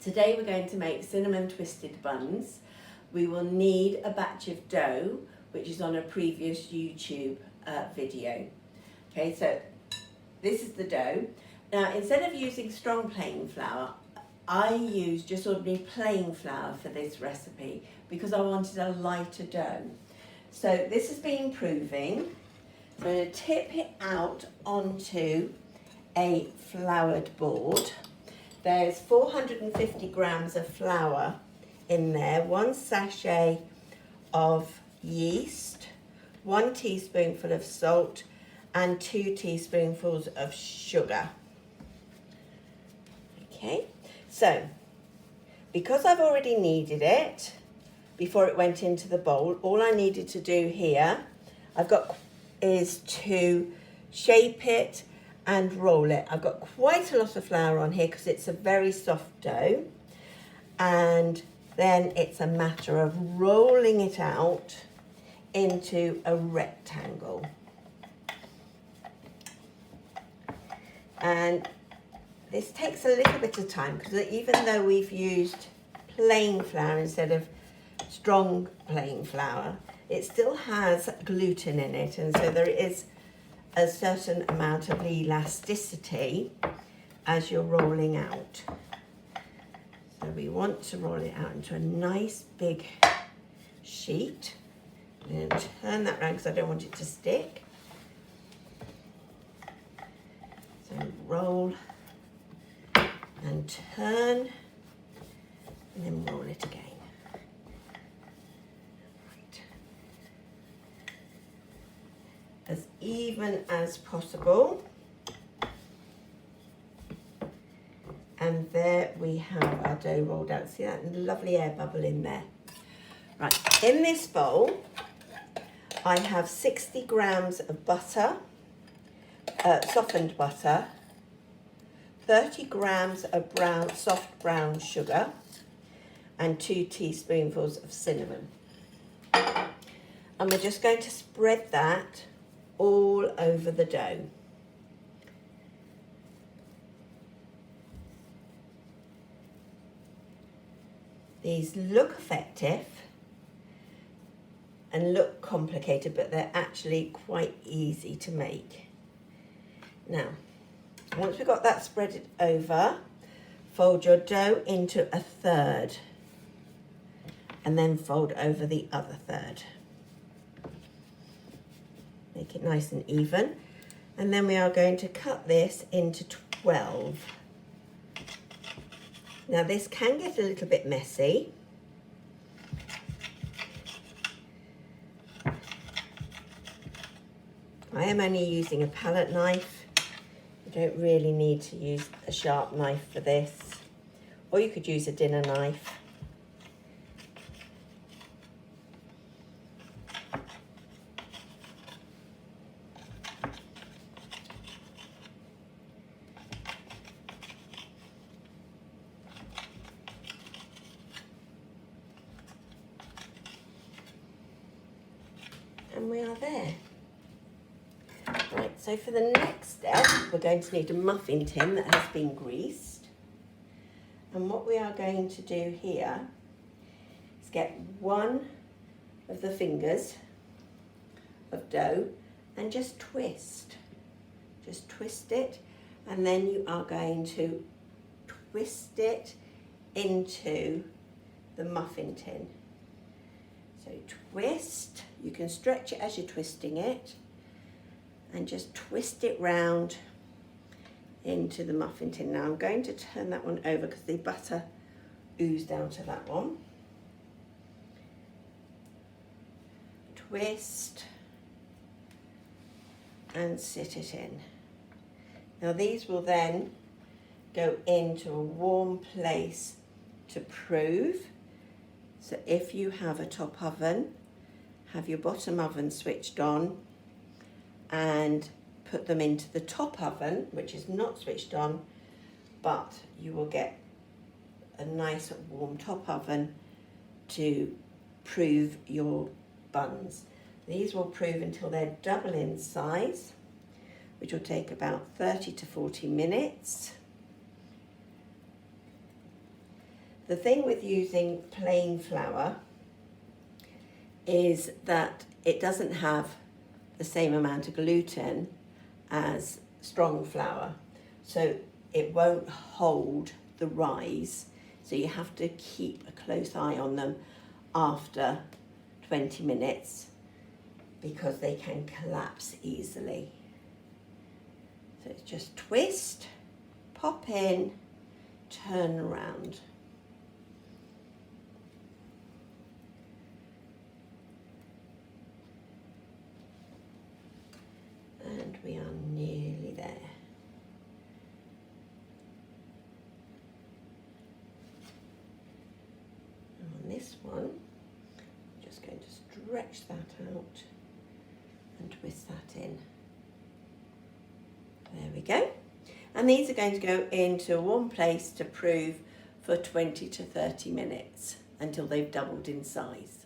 Today we're going to make cinnamon twisted buns. We will need a batch of dough, which is on a previous YouTube video. Okay, so this is the dough. Now, instead of using strong plain flour, I use just ordinary plain flour for this recipe because I wanted a lighter dough. So this has been proving. So I'm going to tip it out onto a floured board. There's 450 grams of flour in there, 1 sachet of yeast, 1 teaspoonful of salt, and 2 teaspoonfuls of sugar. Okay, so because I've already kneaded it before it went into the bowl, all I needed to do here is to shape it and roll it. I've got quite a lot of flour on here because it's a very soft dough, and then it's a matter of rolling it out into a rectangle. And this takes a little bit of time because even though we've used plain flour instead of strong plain flour, it still has gluten in it, and so there is a certain amount of elasticity as you're rolling out. So we want to roll it out into a nice big sheet and turn that around because I don't want it to stick. So roll and turn and then roll it again. As even as possible. And there we have our dough rolled out. See that lovely air bubble in there? Right, in this bowl, I have 60 grams of butter, softened butter, 30 grams of soft brown sugar, and 2 teaspoonfuls of cinnamon. And we're just going to spread that all over the dough. These look effective and look complicated, but they're actually quite easy to make. Now, once we've got that spread over, fold your dough into a third and then fold over the other third. Make it nice and even. And then we are going to cut this into 12. Now this can get a little bit messy. I am only using a palette knife. You don't really need to use a sharp knife for this. Or you could use a dinner knife. And we are there. Right, so for the next step, we're going to need a muffin tin that has been greased. And what we are going to do here is get one of the fingers of dough and just twist. Just twist it, and then you are going to twist it into the muffin tin. So twist, you can stretch it as you're twisting it, and just twist it round into the muffin tin. Now I'm going to turn that one over because the butter oozed out of that one. Twist and sit it in. Now these will then go into a warm place to prove. So if you have a top oven, have your bottom oven switched on and put them into the top oven, which is not switched on, but you will get a nice warm top oven to prove your buns. These will prove until they're double in size, which will take about 30 to 40 minutes. The thing with using plain flour is that it doesn't have the same amount of gluten as strong flour, so it won't hold the rise, so you have to keep a close eye on them after 20 minutes because they can collapse easily. So it's just twist, pop in, turn around. And we are nearly there. And on this one, I'm just going to stretch that out and twist that in. There we go. And these are going to go into a warm place to prove for 20 to 30 minutes until they've doubled in size.